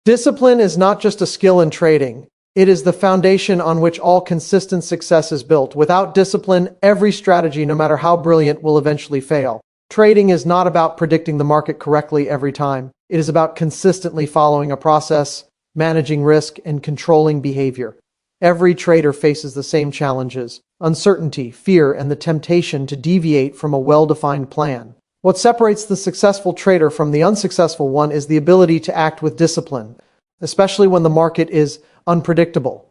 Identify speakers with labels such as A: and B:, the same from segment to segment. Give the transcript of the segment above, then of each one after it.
A: Discipline is not just a skill in trading. It is the foundation on which all consistent success is built. Without discipline, every strategy, no matter how brilliant, will eventually fail. Trading is not about predicting the market correctly every time. It is about consistently following a process, managing risk, and controlling behavior. Every trader faces the same challenges: uncertainty, fear, and the temptation to deviate from a well-defined plan. What separates the successful trader from the unsuccessful one is the ability to act with discipline, especially when the market is unpredictable.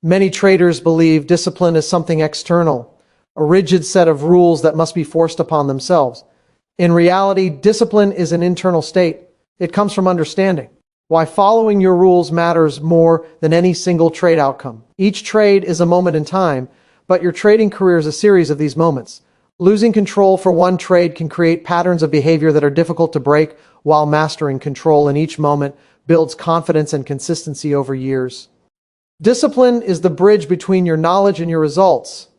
A: Many traders believe discipline is something external, a rigid set of rules that must be forced upon themselves. In reality, discipline is an internal state. It comes from understanding why following your rules matters more than any single trade outcome. Each trade is a moment in time, but your trading career is a series of these moments. Losing control for one trade can create patterns of behavior that are difficult to break, while mastering control in each moment builds confidence and consistency over years. Discipline is the bridge between your knowledge and your results.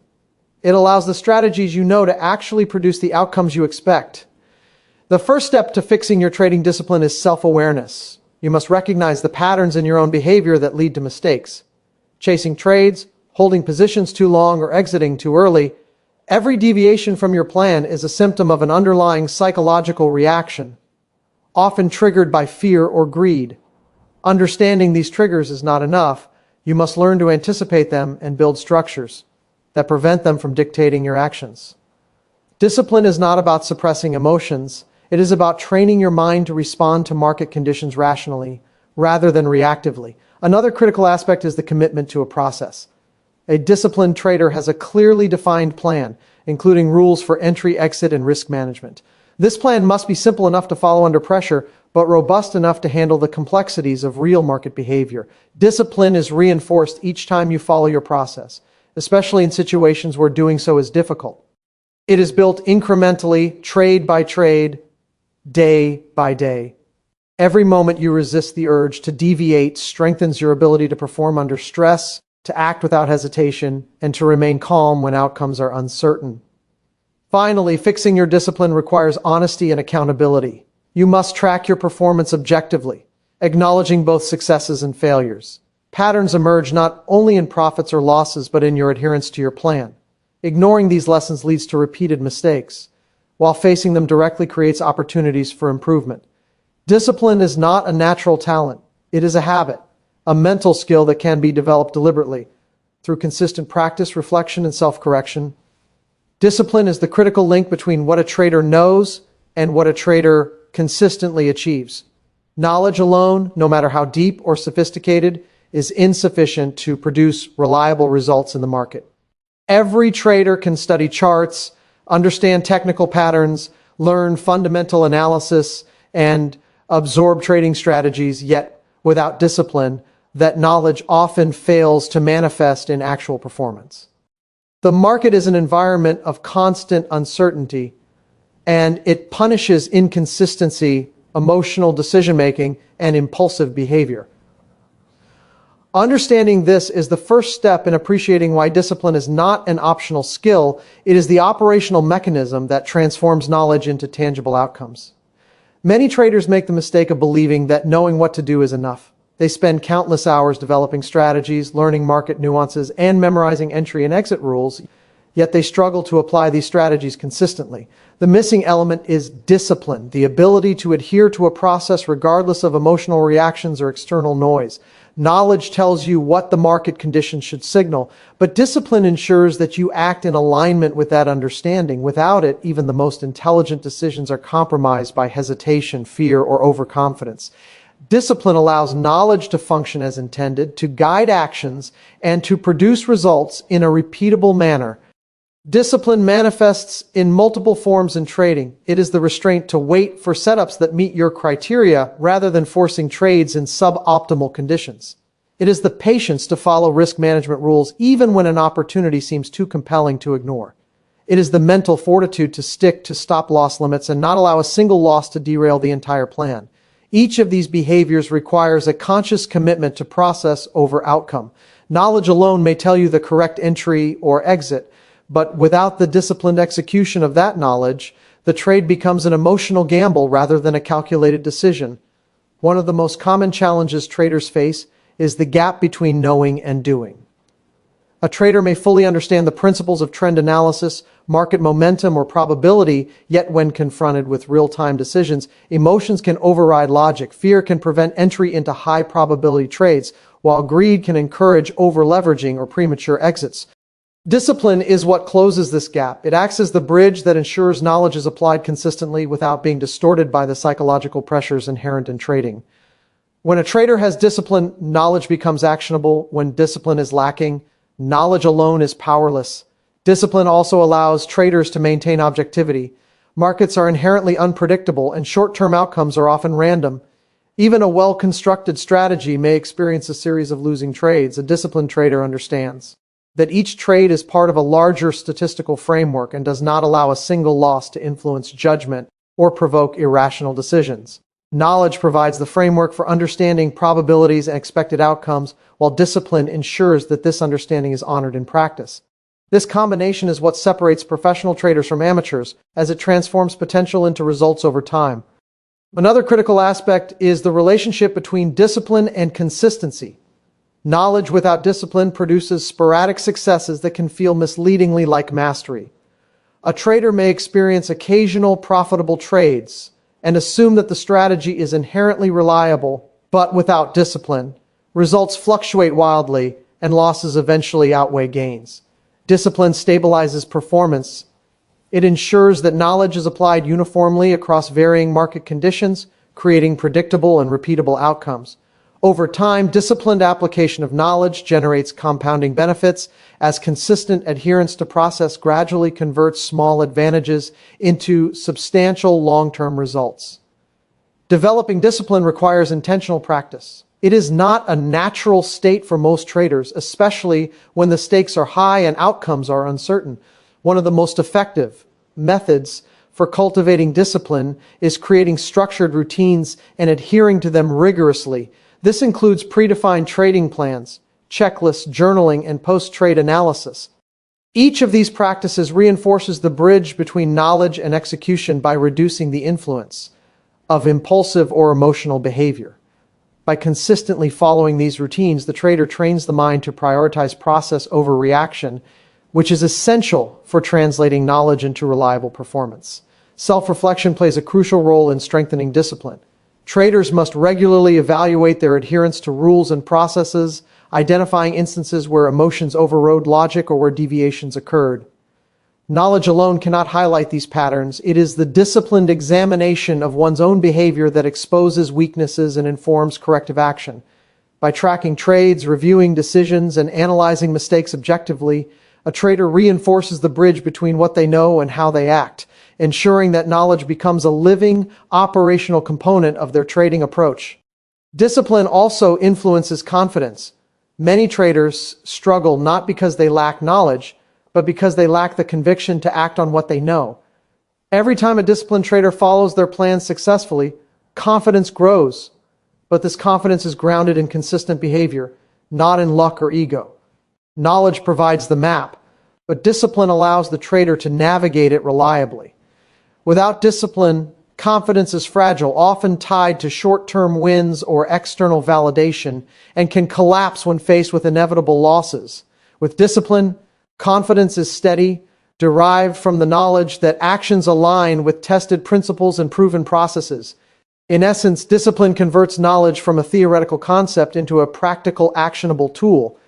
A: It allows the strategies you know to actually produce the outcomes you expect. The first step to fixing your trading discipline is self-awareness. You must recognize the patterns in your own behavior that lead to mistakes. Chasing trades, holding positions too long, or exiting too early. Every deviation from your plan is a symptom of an underlying psychological reaction, often triggered by fear or greed. Understanding these triggers is not enough. You must learn to anticipate them and build structures that prevent them from dictating your actions. Discipline is not about suppressing emotions. It is about training your mind to respond to market conditions rationally, rather than reactively. Another critical aspect is the commitment to a process. A disciplined trader has a clearly defined plan, including rules for entry, exit, and risk management. This plan must be simple enough to follow under pressure, but robust enough to handle the complexities of real market behavior. Discipline is reinforced each time you follow your process, especially in situations where doing so is difficult. It is built incrementally, trade by trade, day by day. Every moment you resist the urge to deviate strengthens your ability to perform under stress, to act without hesitation, and to remain calm when outcomes are uncertain. Finally, fixing your discipline requires honesty and accountability. You must track your performance objectively, acknowledging both successes and failures. Patterns emerge not only in profits or losses, but in your adherence to your plan. Ignoring these lessons leads to repeated mistakes, while facing them directly creates opportunities for improvement. Discipline is not a natural talent. It is a habit, a mental skill that can be developed deliberately through consistent practice, reflection, and self-correction. Discipline is the critical link between what a trader knows and what a trader consistently achieves. Knowledge alone, no matter how deep or sophisticated, is insufficient to produce reliable results in the market. Every trader can study charts, understand technical patterns, learn fundamental analysis, and absorb trading strategies, yet without discipline, that knowledge often fails to manifest in actual performance. The market is an environment of constant uncertainty, and it punishes inconsistency, emotional decision-making, and impulsive behavior. Understanding this is the first step in appreciating why discipline is not an optional skill. It is the operational mechanism that transforms knowledge into tangible outcomes. Many traders make the mistake of believing that knowing what to do is enough. They spend countless hours developing strategies, learning market nuances, and memorizing entry and exit rules, yet they struggle to apply these strategies consistently. The missing element is discipline, the ability to adhere to a process regardless of emotional reactions or external noise. Knowledge tells you what the market conditions should signal, but discipline ensures that you act in alignment with that understanding. Without it, even the most intelligent decisions are compromised by hesitation, fear, or overconfidence. Discipline allows knowledge to function as intended, to guide actions, and to produce results in a repeatable manner. Discipline manifests in multiple forms in trading. It is the restraint to wait for setups that meet your criteria rather than forcing trades in suboptimal conditions. It is the patience to follow risk management rules even when an opportunity seems too compelling to ignore. It is the mental fortitude to stick to stop-loss limits and not allow a single loss to derail the entire plan. Each of these behaviors requires a conscious commitment to process over outcome. Knowledge alone may tell you the correct entry or exit, but without the disciplined execution of that knowledge, the trade becomes an emotional gamble rather than a calculated decision. One of the most common challenges traders face is the gap between knowing and doing. A trader may fully understand the principles of trend analysis, market momentum, or probability, yet when confronted with real-time decisions, emotions can override logic. Fear can prevent entry into high-probability trades, while greed can encourage over-leveraging or premature exits. Discipline is what closes this gap. It acts as the bridge that ensures knowledge is applied consistently without being distorted by the psychological pressures inherent in trading. When a trader has discipline, knowledge becomes actionable. When discipline is lacking, knowledge alone is powerless. Discipline also allows traders to maintain objectivity. Markets are inherently unpredictable, and short-term outcomes are often random. Even a well-constructed strategy may experience a series of losing trades. A disciplined trader understands that each trade is part of a larger statistical framework and does not allow a single loss to influence judgment or provoke irrational decisions. Knowledge provides the framework for understanding probabilities and expected outcomes, while discipline ensures that this understanding is honored in practice. This combination is what separates professional traders from amateurs, as it transforms potential into results over time. Another critical aspect is the relationship between discipline and consistency. Knowledge without discipline produces sporadic successes that can feel misleadingly like mastery. A trader may experience occasional profitable trades and assume that the strategy is inherently reliable, but without discipline, results fluctuate wildly and losses eventually outweigh gains. Discipline stabilizes performance. It ensures that knowledge is applied uniformly across varying market conditions, creating predictable and repeatable outcomes. Over time, disciplined application of knowledge generates compounding benefits as consistent adherence to process gradually converts small advantages into substantial long-term results. Developing discipline requires intentional practice. It is not a natural state for most traders, especially when the stakes are high and outcomes are uncertain. One of the most effective methods for cultivating discipline is creating structured routines and adhering to them rigorously. This includes predefined trading plans, checklists, journaling, and post-trade analysis. Each of these practices reinforces the bridge between knowledge and execution by reducing the influence of impulsive or emotional behavior. By consistently following these routines, the trader trains the mind to prioritize process over reaction, which is essential for translating knowledge into reliable performance. Self-reflection plays a crucial role in strengthening discipline. Traders must regularly evaluate their adherence to rules and processes, identifying instances where emotions overrode logic or where deviations occurred. Knowledge alone cannot highlight these patterns. It is the disciplined examination of one's own behavior that exposes weaknesses and informs corrective action. By tracking trades, reviewing decisions, and analyzing mistakes objectively, a trader reinforces the bridge between what they know and how they act, ensuring that knowledge becomes a living, operational component of their trading approach. Discipline also influences confidence. Many traders struggle not because they lack knowledge, but because they lack the conviction to act on what they know. Every time a disciplined trader follows their plans successfully, confidence grows. But this confidence is grounded in consistent behavior, not in luck or ego. Knowledge provides the map, but discipline allows the trader to navigate it reliably. Without discipline, confidence is fragile, often tied to short-term wins or external validation, and can collapse when faced with inevitable losses. With discipline, confidence is steady, derived from the knowledge that actions align with tested principles and proven processes. In essence, discipline converts knowledge from a theoretical concept into a practical, actionable tool.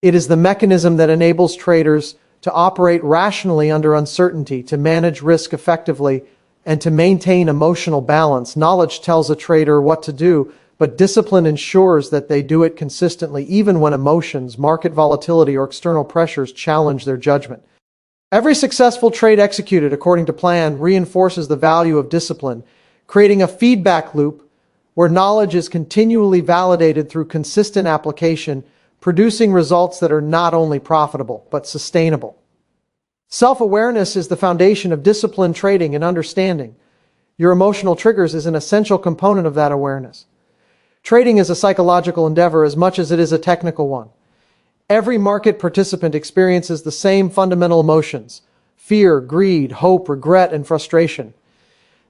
A: It is the mechanism that enables traders to operate rationally under uncertainty, to manage risk effectively, and to maintain emotional balance. Knowledge tells a trader what to do, but discipline ensures that they do it consistently, even when emotions, market volatility, or external pressures challenge their judgment. Every successful trade executed according to plan reinforces the value of discipline, creating a feedback loop where knowledge is continually validated through consistent application, producing results that are not only profitable, but sustainable. Self-awareness is the foundation of disciplined trading and understanding. Your emotional triggers is an essential component of that awareness. Trading is a psychological endeavor as much as it is a technical one. Every market participant experiences the same fundamental emotions: fear, greed, hope, regret, and frustration.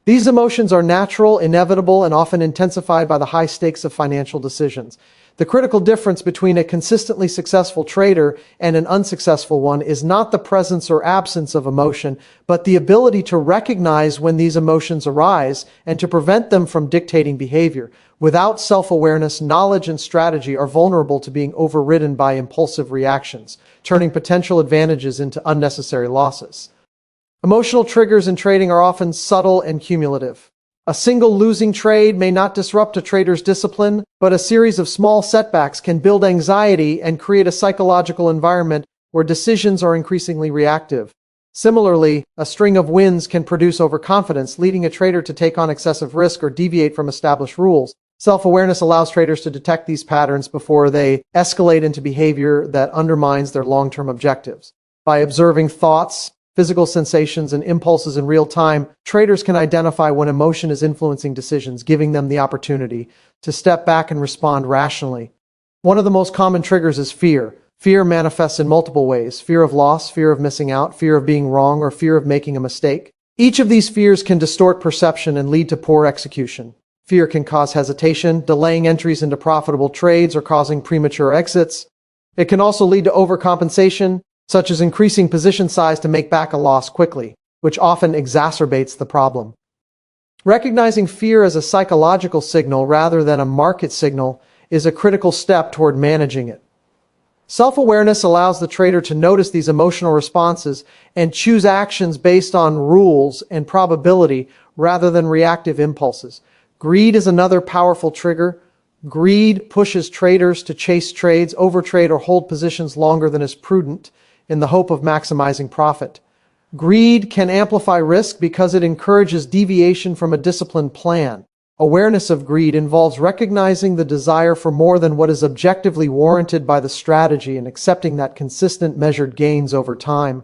A: These emotions are natural, inevitable, and often intensified by the high stakes of financial decisions. The critical difference between a consistently successful trader and an unsuccessful one is not the presence or absence of emotion, but the ability to recognize when these emotions arise and to prevent them from dictating behavior. Without self-awareness, knowledge and strategy are vulnerable to being overridden by impulsive reactions, turning potential advantages into unnecessary losses. Emotional triggers in trading are often subtle and cumulative. A single losing trade may not disrupt a trader's discipline, but a series of small setbacks can build anxiety and create a psychological environment where decisions are increasingly reactive. Similarly, a string of wins can produce overconfidence, leading a trader to take on excessive risk or deviate from established rules. Self-awareness allows traders to detect these patterns before they escalate into behavior that undermines their long-term objectives. By observing thoughts, physical sensations, and impulses in real time, traders can identify when emotion is influencing decisions, giving them the opportunity to step back and respond rationally. One of the most common triggers is fear. Fear manifests in multiple ways: fear of loss, fear of missing out, fear of being wrong, or fear of making a mistake. Each of these fears can distort perception and lead to poor execution. Fear can cause hesitation, delaying entries into profitable trades or causing premature exits. It can also lead to overcompensation, such as increasing position size to make back a loss quickly, which often exacerbates the problem. Recognizing fear as a psychological signal rather than a market signal is a critical step toward managing it. Self-awareness allows the trader to notice these emotional responses and choose actions based on rules and probability rather than reactive impulses. Greed is another powerful trigger. Greed pushes traders to chase trades, overtrade, or hold positions longer than is prudent, in the hope of maximizing profit. Greed can amplify risk because it encourages deviation from a disciplined plan. Awareness of greed involves recognizing the desire for more than what is objectively warranted by the strategy and accepting that consistent measured gains over time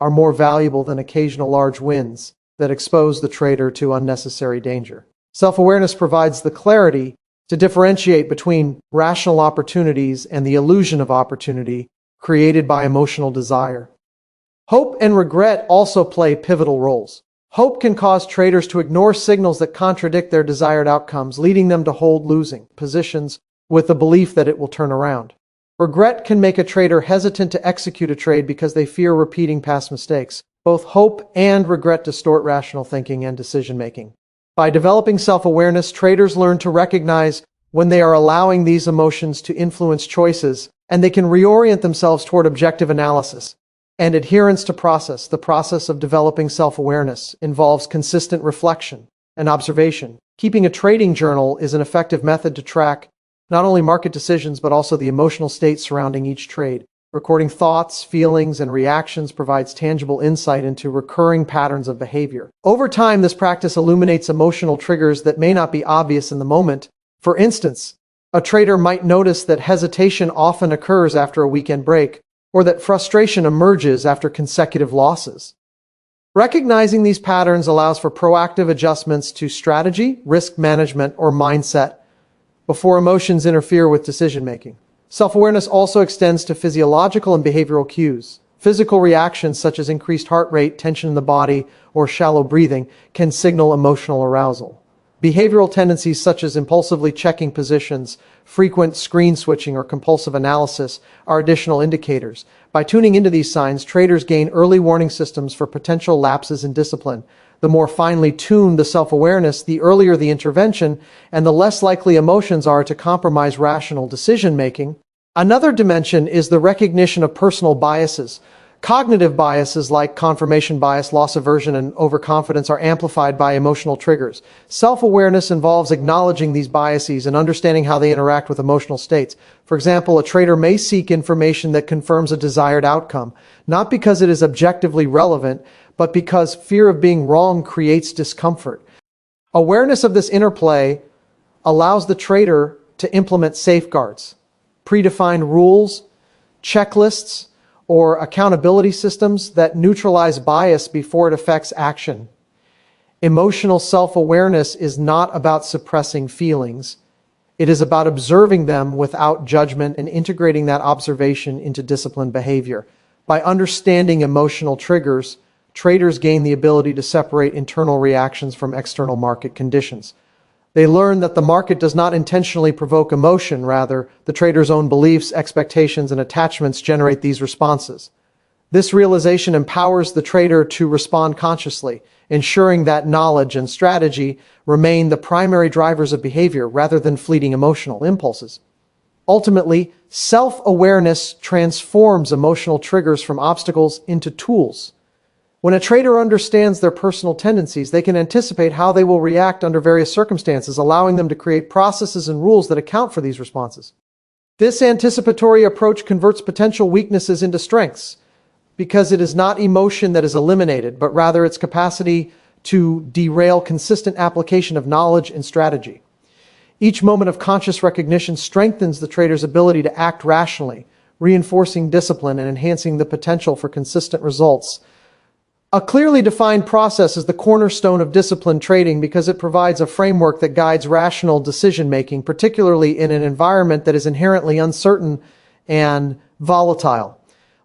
A: are more valuable than occasional large wins that expose the trader to unnecessary danger. Self-awareness provides the clarity to differentiate between rational opportunities and the illusion of opportunity created by emotional desire. Hope and regret also play pivotal roles. Hope can cause traders to ignore signals that contradict their desired outcomes, leading them to hold losing positions with the belief that it will turn around. Regret can make a trader hesitant to execute a trade because they fear repeating past mistakes. Both hope and regret distort rational thinking and decision-making. By developing self-awareness, traders learn to recognize when they are allowing these emotions to influence choices, and they can reorient themselves toward objective analysis and adherence to process. The process of developing self-awareness involves consistent reflection and observation. Keeping a trading journal is an effective method to track not only market decisions but also the emotional state surrounding each trade. Recording thoughts, feelings, and reactions provides tangible insight into recurring patterns of behavior. Over time, this practice illuminates emotional triggers that may not be obvious in the moment. For instance, a trader might notice that hesitation often occurs after a weekend break, or that frustration emerges after consecutive losses. Recognizing these patterns allows for proactive adjustments to strategy, risk management, or mindset before emotions interfere with decision-making. Self-awareness also extends to physiological and behavioral cues. Physical reactions such as increased heart rate, tension in the body, or shallow breathing can signal emotional arousal. Behavioral tendencies such as impulsively checking positions, frequent screen switching, or compulsive analysis are additional indicators. By tuning into these signs, traders gain early warning systems for potential lapses in discipline. The more finely tuned the self-awareness, the earlier the intervention, and the less likely emotions are to compromise rational decision-making. Another dimension is the recognition of personal biases. Cognitive biases like confirmation bias, loss aversion, and overconfidence are amplified by emotional triggers. Self-awareness involves acknowledging these biases and understanding how they interact with emotional states. For example, a trader may seek information that confirms a desired outcome, not because it is objectively relevant, but because fear of being wrong creates discomfort. Awareness of this interplay allows the trader to implement safeguards, predefined rules, checklists, or accountability systems that neutralize bias before it affects action. Emotional self-awareness is not about suppressing feelings. It is about observing them without judgment and integrating that observation into disciplined behavior. By understanding emotional triggers, traders gain the ability to separate internal reactions from external market conditions. They learn that the market does not intentionally provoke emotion, rather, the trader's own beliefs, expectations, and attachments generate these responses. This realization empowers the trader to respond consciously, ensuring that knowledge and strategy remain the primary drivers of behavior rather than fleeting emotional impulses. Ultimately, self-awareness transforms emotional triggers from obstacles into tools. When a trader understands their personal tendencies, they can anticipate how they will react under various circumstances, allowing them to create processes and rules that account for these responses. This anticipatory approach converts potential weaknesses into strengths, because it is not emotion that is eliminated, but rather its capacity to derail consistent application of knowledge and strategy. Each moment of conscious recognition strengthens the trader's ability to act rationally, reinforcing discipline and enhancing the potential for consistent results. A clearly defined process is the cornerstone of disciplined trading because it provides a framework that guides rational decision-making, particularly in an environment that is inherently uncertain and volatile.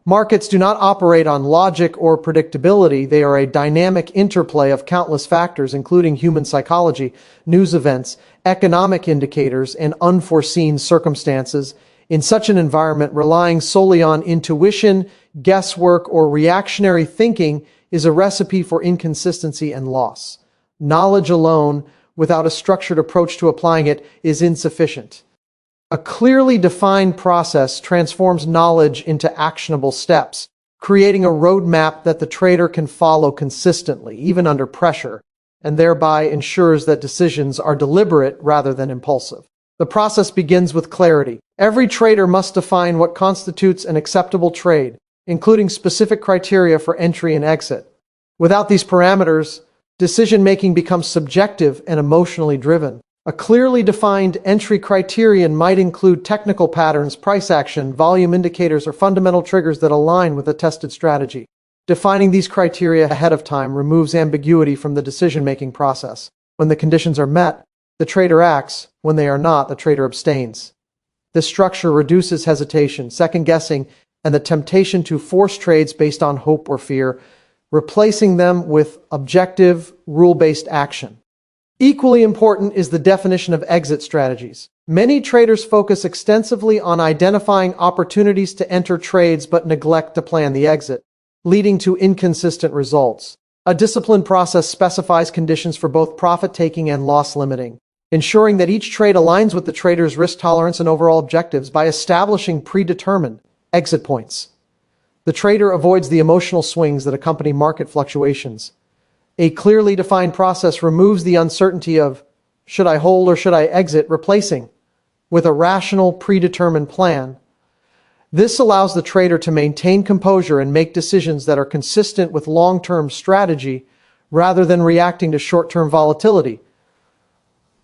A: Markets do not operate on logic or predictability. They are a dynamic interplay of countless factors, including human psychology, news events, economic indicators, and unforeseen circumstances. In such an environment, relying solely on intuition, guesswork, or reactionary thinking is a recipe for inconsistency and loss. Knowledge alone, without a structured approach to applying it, is insufficient. A clearly defined process transforms knowledge into actionable steps, creating a roadmap that the trader can follow consistently, even under pressure, and thereby ensures that decisions are deliberate rather than impulsive. The process begins with clarity. Every trader must define what constitutes an acceptable trade, including specific criteria for entry and exit. Without these parameters, decision-making becomes subjective and emotionally driven. A clearly defined entry criterion might include technical patterns, price action, volume indicators, or fundamental triggers that align with a tested strategy. Defining these criteria ahead of time removes ambiguity from the decision-making process. When the conditions are met, the trader acts. When they are not, the trader abstains. This structure reduces hesitation, second-guessing, and the temptation to force trades based on hope or fear, replacing them with objective, rule-based action. Equally important is the definition of exit strategies. Many traders focus extensively on identifying opportunities to enter trades but neglect to plan the exit, leading to inconsistent results. A disciplined process specifies conditions for both profit-taking and loss limiting, ensuring that each trade aligns with the trader's risk tolerance and overall objectives by establishing predetermined exit points. The trader avoids the emotional swings that accompany market fluctuations. A clearly defined process removes the uncertainty of, should I hold or should I exit, replacing with a rational, predetermined plan. This allows the trader to maintain composure and make decisions that are consistent with long-term strategy rather than reacting to short-term volatility.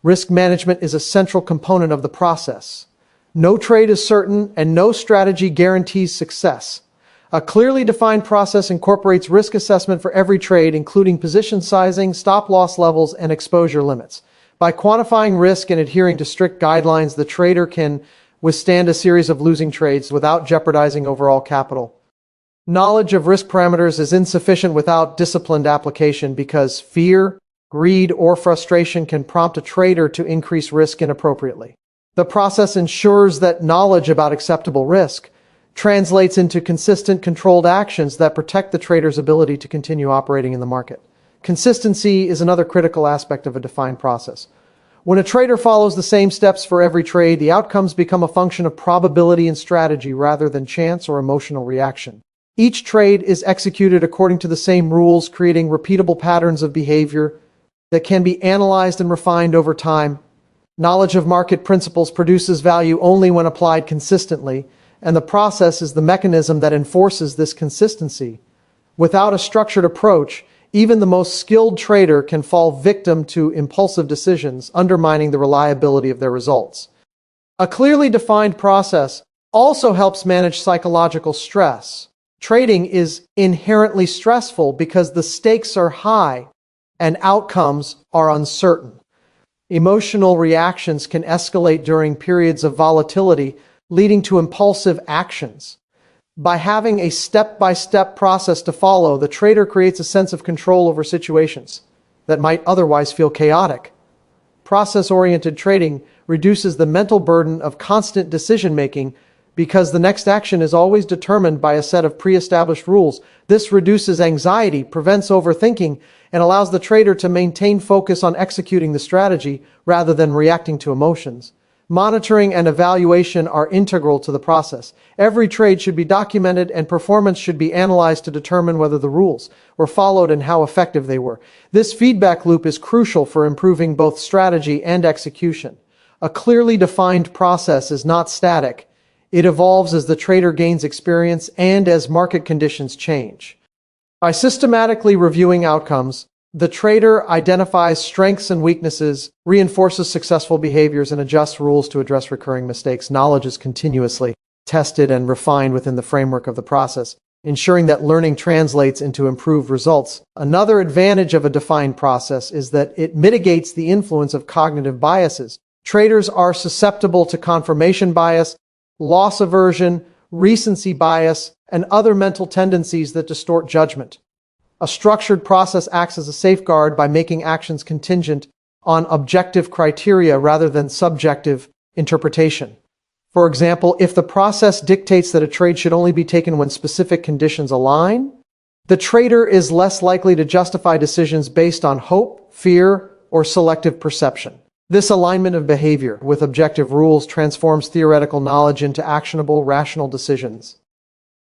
A: Risk management is a central component of the process. No trade is certain and no strategy guarantees success. A clearly defined process incorporates risk assessment for every trade, including position sizing, stop-loss levels, and exposure limits. By quantifying risk and adhering to strict guidelines, the trader can withstand a series of losing trades without jeopardizing overall capital. Knowledge of risk parameters is insufficient without disciplined application because fear, greed, or frustration can prompt a trader to increase risk inappropriately. The process ensures that knowledge about acceptable risk translates into consistent, controlled actions that protect the trader's ability to continue operating in the market. Consistency is another critical aspect of a defined process. When a trader follows the same steps for every trade, the outcomes become a function of probability and strategy rather than chance or emotional reaction. Each trade is executed according to the same rules, creating repeatable patterns of behavior that can be analyzed and refined over time. Knowledge of market principles produces value only when applied consistently, and the process is the mechanism that enforces this consistency. Without a structured approach, even the most skilled trader can fall victim to impulsive decisions, undermining the reliability of their results. A clearly defined process also helps manage psychological stress. Trading is inherently stressful because the stakes are high and outcomes are uncertain. Emotional reactions can escalate during periods of volatility, leading to impulsive actions. By having a step-by-step process to follow, the trader creates a sense of control over situations that might otherwise feel chaotic. Process-oriented trading reduces the mental burden of constant decision-making because the next action is always determined by a set of pre-established rules. This reduces anxiety, prevents overthinking, and allows the trader to maintain focus on executing the strategy rather than reacting to emotions. Monitoring and evaluation are integral to the process. Every trade should be documented and performance should be analyzed to determine whether the rules were followed and how effective they were. This feedback loop is crucial for improving both strategy and execution. A clearly defined process is not static. It evolves as the trader gains experience and as market conditions change. By systematically reviewing outcomes, the trader identifies strengths and weaknesses, reinforces successful behaviors, and adjusts rules to address recurring mistakes. Knowledge is continuously tested and refined within the framework of the process, ensuring that learning translates into improved results. Another advantage of a defined process is that it mitigates the influence of cognitive biases. Traders are susceptible to confirmation bias, loss aversion, recency bias, and other mental tendencies that distort judgment. A structured process acts as a safeguard by making actions contingent on objective criteria rather than subjective interpretation. For example, if the process dictates that a trade should only be taken when specific conditions align, the trader is less likely to justify decisions based on hope, fear, or selective perception. This alignment of behavior with objective rules transforms theoretical knowledge into actionable, rational decisions.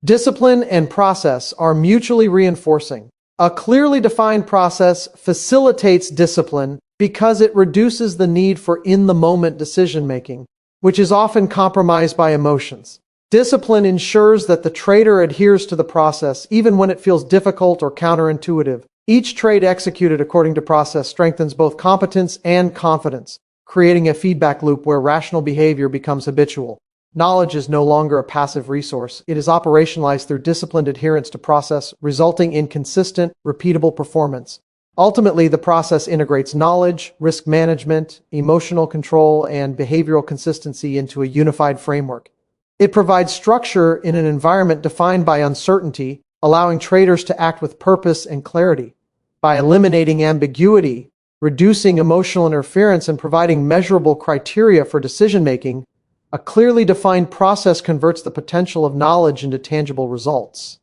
A: Discipline and process are mutually reinforcing. A clearly defined process facilitates discipline because it reduces the need for in-the-moment decision-making, which is often compromised by emotions. Discipline ensures that the trader adheres to the process even when it feels difficult or counterintuitive. Each trade executed according to process strengthens both competence and confidence, creating a feedback loop where rational behavior becomes habitual. Knowledge is no longer a passive resource. It is operationalized through disciplined adherence to process, resulting in consistent, repeatable performance. Ultimately, the process integrates knowledge, risk management, emotional control, and behavioral consistency into a unified framework. It provides structure in an environment defined by uncertainty, allowing traders to act with purpose and clarity. By eliminating ambiguity, reducing emotional interference, and providing measurable criteria for decision-making, a clearly defined process converts the potential of knowledge into tangible results.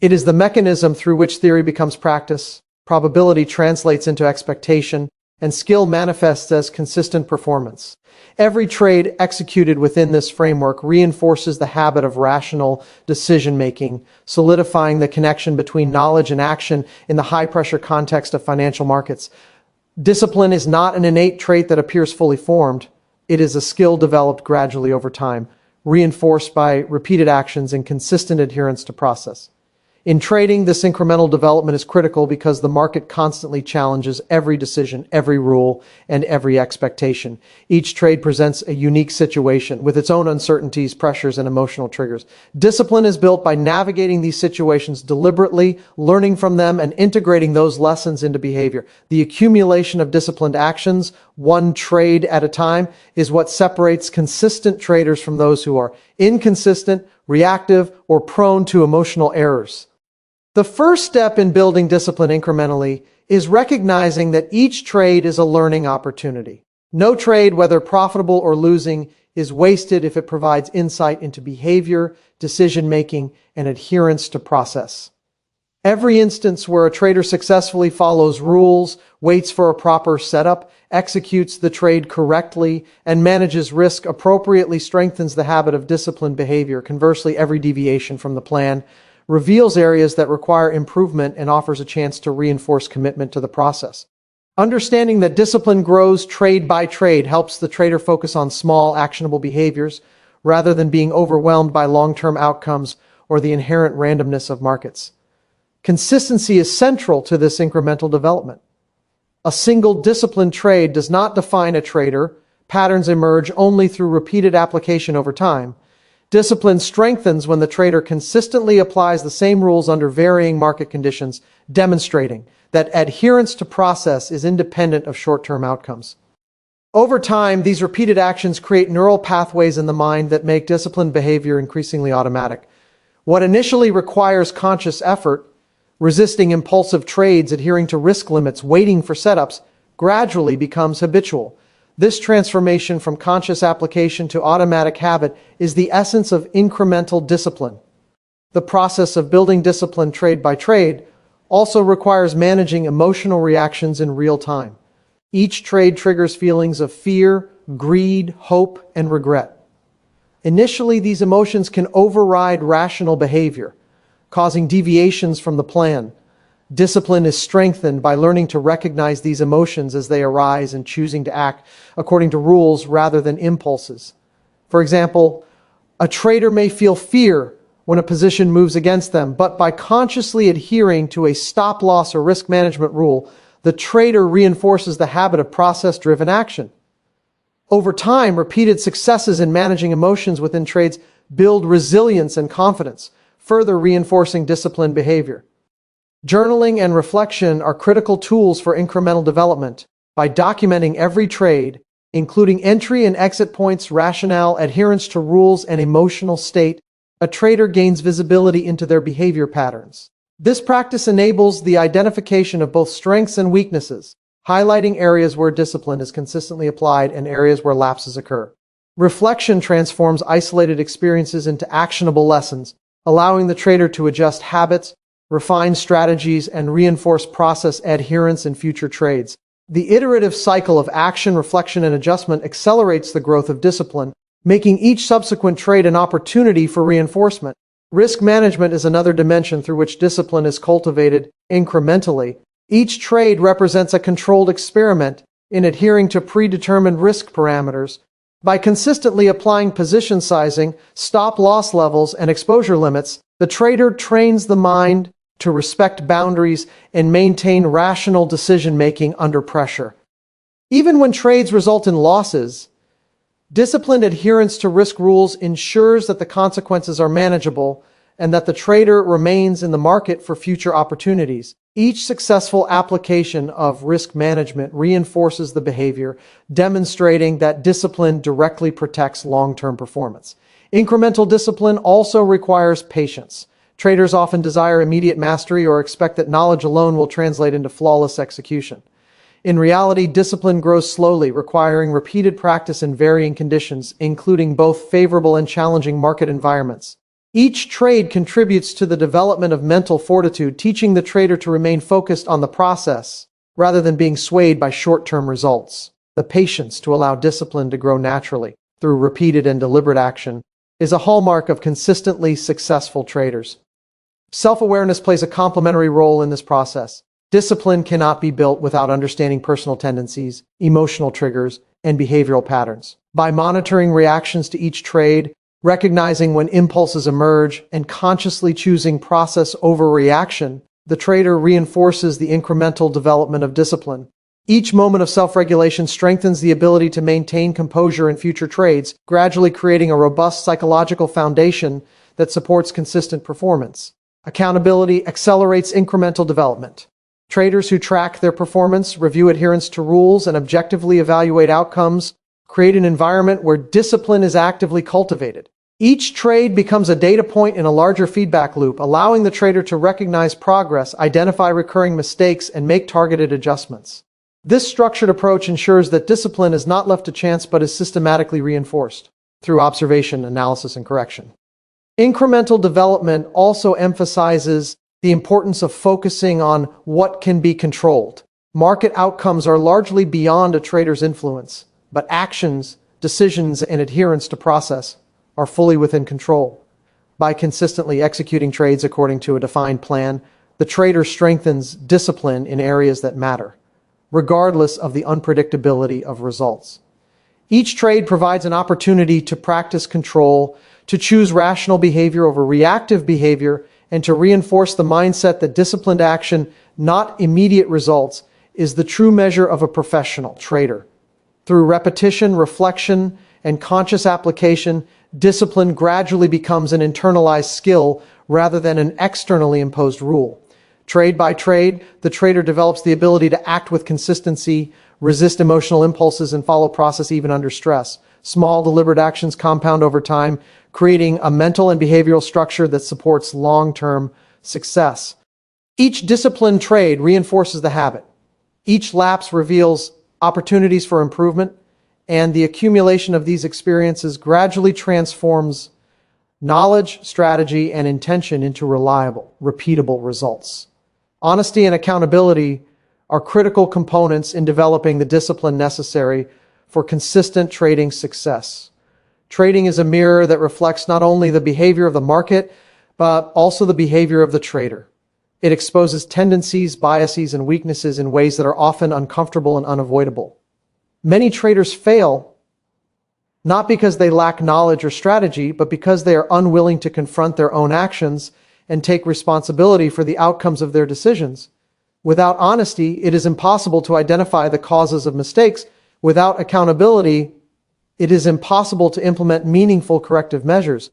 A: It is the mechanism through which theory becomes practice, probability translates into expectation, and skill manifests as consistent performance. Every trade executed within this framework reinforces the habit of rational decision-making, solidifying the connection between knowledge and action in the high-pressure context of financial markets. Discipline is not an innate trait that appears fully formed. It is a skill developed gradually over time, reinforced by repeated actions and consistent adherence to process. In trading, this incremental development is critical because the market constantly challenges every decision, every rule, and every expectation. Each trade presents a unique situation with its own uncertainties, pressures, and emotional triggers. Discipline is built by navigating these situations deliberately, learning from them, and integrating those lessons into behavior. The accumulation of disciplined actions, one trade at a time, is what separates consistent traders from those who are inconsistent, reactive, or prone to emotional errors. The first step in building discipline incrementally is recognizing that each trade is a learning opportunity. No trade, whether profitable or losing, is wasted if it provides insight into behavior, decision-making, and adherence to process. Every instance where a trader successfully follows rules, waits for a proper setup, executes the trade correctly, and manages risk appropriately strengthens the habit of disciplined behavior. Conversely, every deviation from the plan reveals areas that require improvement and offers a chance to reinforce commitment to the process. Understanding that discipline grows trade by trade helps the trader focus on small, actionable behaviors rather than being overwhelmed by long-term outcomes or the inherent randomness of markets. Consistency is central to this incremental development. A single disciplined trade does not define a trader. Patterns emerge only through repeated application over time. Discipline strengthens when the trader consistently applies the same rules under varying market conditions, demonstrating that adherence to process is independent of short-term outcomes. Over time, these repeated actions create neural pathways in the mind that make disciplined behavior increasingly automatic. What initially requires conscious effort, resisting impulsive trades, adhering to risk limits, waiting for setups, gradually becomes habitual. This transformation from conscious application to automatic habit is the essence of incremental discipline. The process of building discipline trade by trade also requires managing emotional reactions in real time. Each trade triggers feelings of fear, greed, hope, and regret. Initially, these emotions can override rational behavior, causing deviations from the plan. Discipline is strengthened by learning to recognize these emotions as they arise and choosing to act according to rules rather than impulses. For example, a trader may feel fear when a position moves against them, but by consciously adhering to a stop-loss or risk management rule, the trader reinforces the habit of process-driven action. Over time, repeated successes in managing emotions within trades build resilience and confidence, further reinforcing disciplined behavior. Journaling and reflection are critical tools for incremental development. By documenting every trade, including entry and exit points, rationale, adherence to rules, and emotional state, a trader gains visibility into their behavior patterns. This practice enables the identification of both strengths and weaknesses, highlighting areas where discipline is consistently applied and areas where lapses occur. Reflection transforms isolated experiences into actionable lessons, allowing the trader to adjust habits, refine strategies, and reinforce process adherence in future trades. The iterative cycle of action, reflection, and adjustment accelerates the growth of discipline, making each subsequent trade an opportunity for reinforcement. Risk management is another dimension through which discipline is cultivated incrementally. Each trade represents a controlled experiment in adhering to predetermined risk parameters. By consistently applying position sizing, stop-loss levels, and exposure limits, the trader trains the mind to respect boundaries and maintain rational decision-making under pressure. Even when trades result in losses, disciplined adherence to risk rules ensures that the consequences are manageable and that the trader remains in the market for future opportunities. Each successful application of risk management reinforces the behavior, demonstrating that discipline directly protects long-term performance. Incremental discipline also requires patience. Traders often desire immediate mastery or expect that knowledge alone will translate into flawless execution. In reality, discipline grows slowly, requiring repeated practice in varying conditions, including both favorable and challenging market environments. Each trade contributes to the development of mental fortitude, teaching the trader to remain focused on the process rather than being swayed by short-term results. The patience to allow discipline to grow naturally through repeated and deliberate action is a hallmark of consistently successful traders. Self-awareness plays a complementary role in this process. Discipline cannot be built without understanding personal tendencies, emotional triggers, and behavioral patterns. By monitoring reactions to each trade, recognizing when impulses emerge, and consciously choosing process over reaction, the trader reinforces the incremental development of discipline. Each moment of self-regulation strengthens the ability to maintain composure in future trades, gradually creating a robust psychological foundation that supports consistent performance. Accountability accelerates incremental development. Traders who track their performance, review adherence to rules, and objectively evaluate outcomes create an environment where discipline is actively cultivated. Each trade becomes a data point in a larger feedback loop, allowing the trader to recognize progress, identify recurring mistakes, and make targeted adjustments. This structured approach ensures that discipline is not left to chance but is systematically reinforced through observation, analysis, and correction. Incremental development also emphasizes the importance of focusing on what can be controlled. Market outcomes are largely beyond a trader's influence, but actions, decisions, and adherence to process are fully within control. By consistently executing trades according to a defined plan, the trader strengthens discipline in areas that matter, regardless of the unpredictability of results. Each trade provides an opportunity to practice control, to choose rational behavior over reactive behavior, and to reinforce the mindset that disciplined action, not immediate results, is the true measure of a professional trader. Through repetition, reflection, and conscious application, discipline gradually becomes an internalized skill rather than an externally imposed rule. Trade by trade, the trader develops the ability to act with consistency, resist emotional impulses, and follow process even under stress, Small, deliberate actions compound over time, creating a mental and behavioral structure that supports long-term success. Each disciplined trade reinforces the habit. Each lapse reveals opportunities for improvement, and the accumulation of these experiences gradually transforms knowledge, strategy, and intention into reliable, repeatable results. Honesty and accountability are critical components in developing the discipline necessary for consistent trading success. Trading is a mirror that reflects not only the behavior of the market, but also the behavior of the trader. It exposes tendencies, biases, and weaknesses in ways that are often uncomfortable and unavoidable. Many traders fail not because they lack knowledge or strategy, but because they are unwilling to confront their own actions and take responsibility for the outcomes of their decisions. Without honesty, it is impossible to identify the causes of mistakes. Without accountability, it is impossible to implement meaningful corrective measures.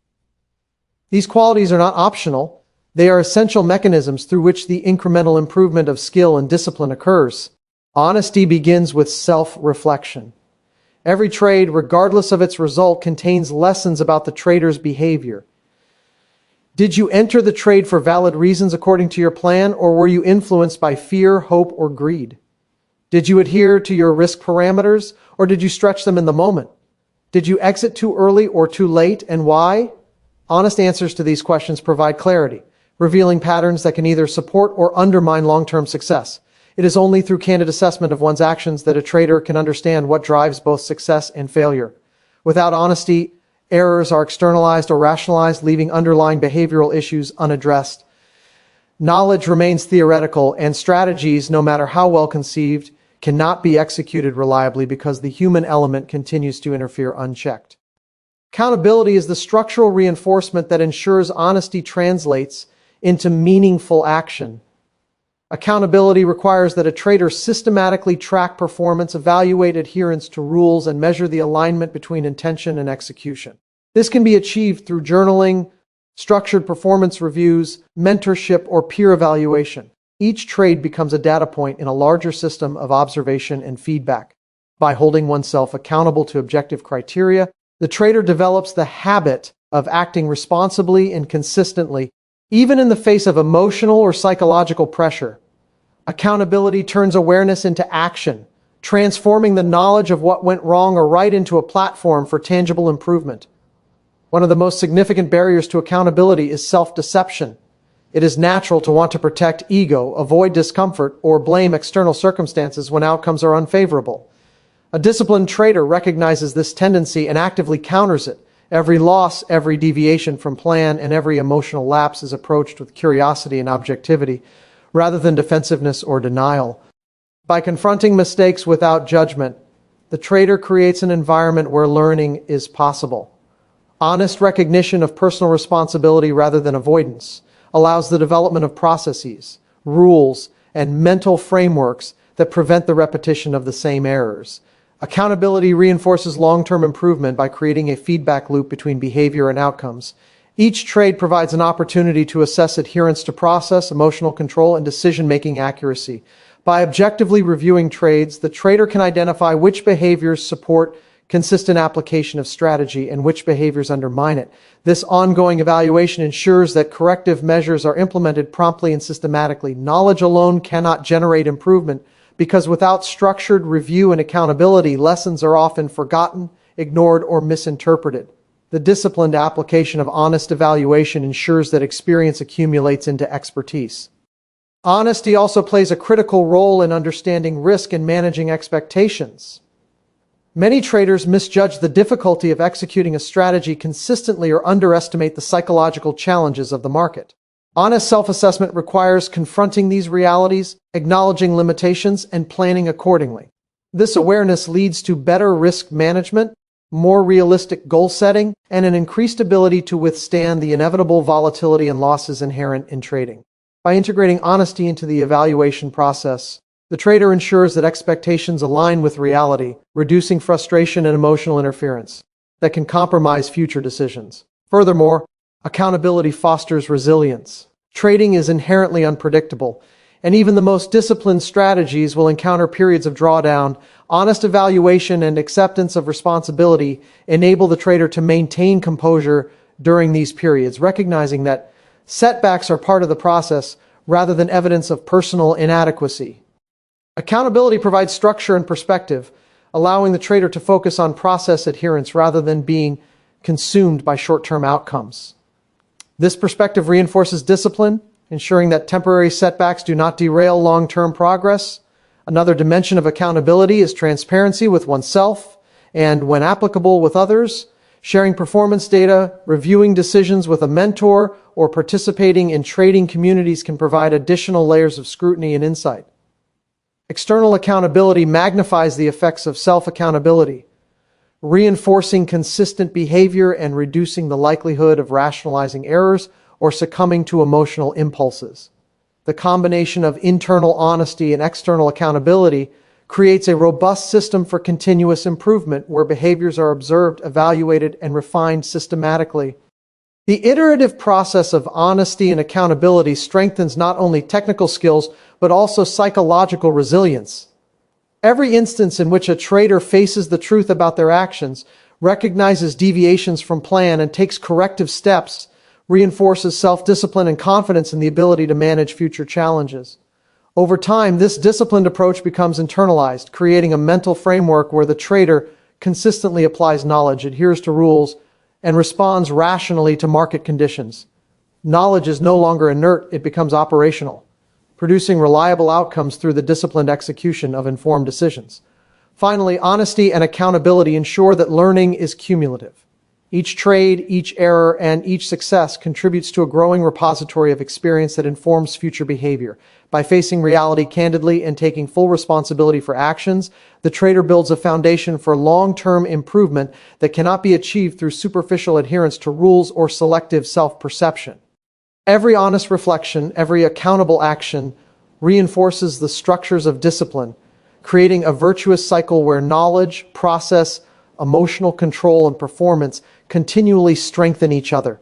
A: These qualities are not optional. They are essential mechanisms through which the incremental improvement of skill and discipline occurs. Honesty begins with self-reflection. Every trade, regardless of its result, contains lessons about the trader's behavior. Did you enter the trade for valid reasons according to your plan, or were you influenced by fear, hope, or greed? Did you adhere to your risk parameters, or did you stretch them in the moment? Did you exit too early or too late, and why? Honest answers to these questions provide clarity, revealing patterns that can either support or undermine long-term success. It is only through candid assessment of one's actions that a trader can understand what drives both success and failure. Without honesty, errors are externalized or rationalized, leaving underlying behavioral issues unaddressed. Knowledge remains theoretical, and strategies, no matter how well conceived, cannot be executed reliably because the human element continues to interfere unchecked. Accountability is the structural reinforcement that ensures honesty translates into meaningful action. Accountability requires that a trader systematically track performance, evaluate adherence to rules, and measure the alignment between intention and execution. This can be achieved through journaling, structured performance reviews, mentorship, or peer evaluation. Each trade becomes a data point in a larger system of observation and feedback. By holding oneself accountable to objective criteria, the trader develops the habit of acting responsibly and consistently, even in the face of emotional or psychological pressure. Accountability turns awareness into action, transforming the knowledge of what went wrong or right into a platform for tangible improvement. One of the most significant barriers to accountability is self-deception. It is natural to want to protect ego, avoid discomfort, or blame external circumstances when outcomes are unfavorable. A disciplined trader recognizes this tendency and actively counters it. Every loss, every deviation from plan, and every emotional lapse is approached with curiosity and objectivity, rather than defensiveness or denial. By confronting mistakes without judgment, the trader creates an environment where learning is possible. Honest recognition of personal responsibility rather than avoidance allows the development of processes, rules, and mental frameworks that prevent the repetition of the same errors. Accountability reinforces long-term improvement by creating a feedback loop between behavior and outcomes. Each trade provides an opportunity to assess adherence to process, emotional control, and decision-making accuracy. By objectively reviewing trades, the trader can identify which behaviors support consistent application of strategy and which behaviors undermine it. This ongoing evaluation ensures that corrective measures are implemented promptly and systematically. Knowledge alone cannot generate improvement because without structured review and accountability, lessons are often forgotten, ignored, or misinterpreted. The disciplined application of honest evaluation ensures that experience accumulates into expertise. Honesty also plays a critical role in understanding risk and managing expectations. Many traders misjudge the difficulty of executing a strategy consistently or underestimate the psychological challenges of the market. Honest self-assessment requires confronting these realities, acknowledging limitations, and planning accordingly. This awareness leads to better risk management, more realistic goal setting, and an increased ability to withstand the inevitable volatility and losses inherent in trading. By integrating honesty into the evaluation process, the trader ensures that expectations align with reality, reducing frustration and emotional interference that can compromise future decisions. Furthermore, accountability fosters resilience. Trading is inherently unpredictable, and even the most disciplined strategies will encounter periods of drawdown. Honest evaluation and acceptance of responsibility enable the trader to maintain composure during these periods, recognizing that setbacks are part of the process rather than evidence of personal inadequacy. Accountability provides structure and perspective, allowing the trader to focus on process adherence rather than being consumed by short-term outcomes. This perspective reinforces discipline, ensuring that temporary setbacks do not derail long-term progress. Another dimension of accountability is transparency with oneself and, when applicable, with others. Sharing performance data, reviewing decisions with a mentor, or participating in trading communities can provide additional layers of scrutiny and insight. External accountability magnifies the effects of self-accountability, reinforcing consistent behavior and reducing the likelihood of rationalizing errors or succumbing to emotional impulses. The combination of internal honesty and external accountability creates a robust system for continuous improvement where behaviors are observed, evaluated, and refined systematically. The iterative process of honesty and accountability strengthens not only technical skills, but also psychological resilience. Every instance in which a trader faces the truth about their actions, recognizes deviations from plan, and takes corrective steps, reinforces self-discipline and confidence in the ability to manage future challenges. Over time, this disciplined approach becomes internalized, creating a mental framework where the trader consistently applies knowledge, adheres to rules, and responds rationally to market conditions. Knowledge is no longer inert, it becomes operational, producing reliable outcomes through the disciplined execution of informed decisions. Finally, honesty and accountability ensure that learning is cumulative. Each trade, each error, and each success contributes to a growing repository of experience that informs future behavior. By facing reality candidly and taking full responsibility for actions, the trader builds a foundation for long-term improvement that cannot be achieved through superficial adherence to rules or selective self-perception. Every honest reflection, every accountable action reinforces the structures of discipline, creating a virtuous cycle where knowledge, process, emotional control, and performance continually strengthen each other.